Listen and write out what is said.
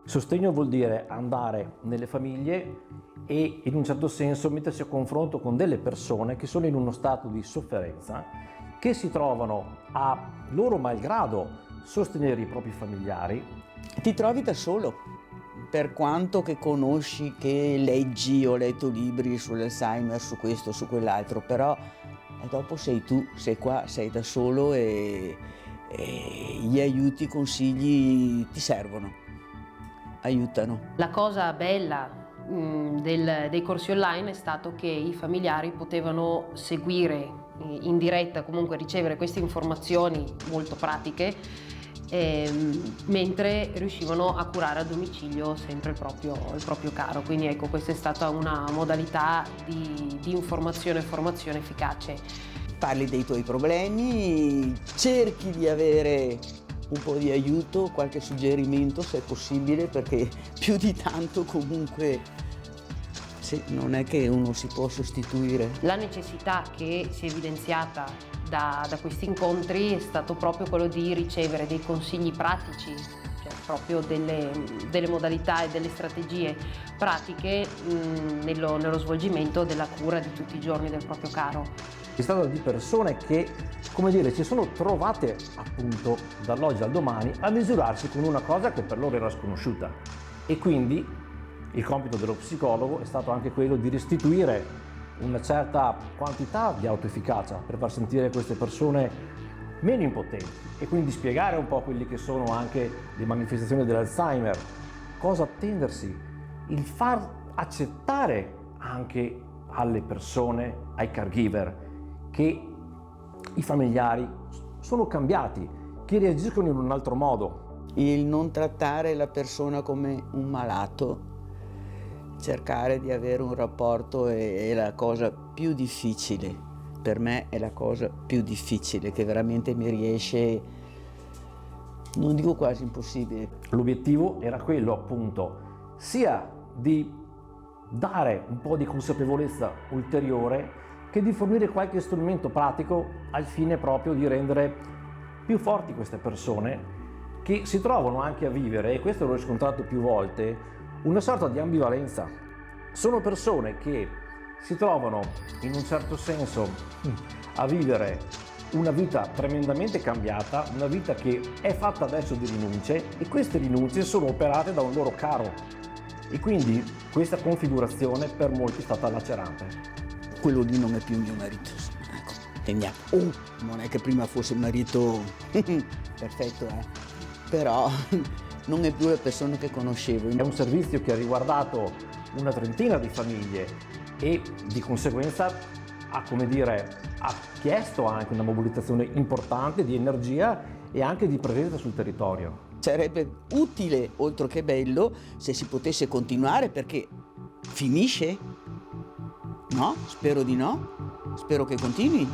Sostegno vuol dire andare nelle famiglie e in un certo senso mettersi a confronto con delle persone che sono in uno stato di sofferenza, che si trovano a loro malgrado sostenere i propri familiari. Ti trovi da solo, per quanto che conosci, che leggi, ho letto libri sull'Alzheimer, su questo, su quell'altro, però dopo sei tu, sei qua, sei da solo e gli aiuti, i consigli ti servono, aiutano. La cosa bella dei corsi online è stato che i familiari potevano seguire in diretta, comunque ricevere queste informazioni molto pratiche, mentre riuscivano a curare a domicilio sempre il proprio caro. Quindi ecco, questa è stata una modalità di informazione e formazione efficace. Parli dei tuoi problemi, cerchi di avere un po' di aiuto, qualche suggerimento se è possibile, perché più di tanto comunque sì, non è che uno si può sostituire. La necessità che si è evidenziata da questi incontri è stato proprio quello di ricevere dei consigli pratici, cioè proprio delle modalità e delle strategie pratiche nello svolgimento della cura di tutti i giorni del proprio caro. Si tratta di persone che, come dire, si sono trovate appunto dall'oggi al domani a misurarsi con una cosa che per loro era sconosciuta, e quindi il compito dello psicologo è stato anche quello di restituire una certa quantità di autoefficacia per far sentire queste persone meno impotenti e quindi spiegare un po' quelli che sono anche le manifestazioni dell'Alzheimer, cosa attendersi, il far accettare anche alle persone, ai caregiver, che i familiari sono cambiati, che reagiscono in un altro modo. Il non trattare la persona come un malato, cercare di avere un rapporto è la cosa più difficile. Per me è la cosa più difficile, che veramente mi riesce, non dico quasi impossibile. L'obiettivo era quello appunto sia di dare un po' di consapevolezza ulteriore che di fornire qualche strumento pratico al fine proprio di rendere più forti queste persone che si trovano anche a vivere, e questo l'ho riscontrato più volte, una sorta di ambivalenza. Sono persone che si trovano in un certo senso a vivere una vita tremendamente cambiata, una vita che è fatta adesso di rinunce, e queste rinunce sono operate da un loro caro, e quindi questa configurazione per molti è stata lacerante. Quello lì non è più mio marito, ecco, tendiamo. Non è che prima fosse il marito perfetto, però non è più la persona che conoscevo. È un servizio che ha riguardato una trentina di famiglie e di conseguenza ha chiesto anche una mobilitazione importante di energia e anche di presenza sul territorio. Sarebbe utile, oltre che bello, se si potesse continuare, perché finisce? No? Spero di no. Spero che continui.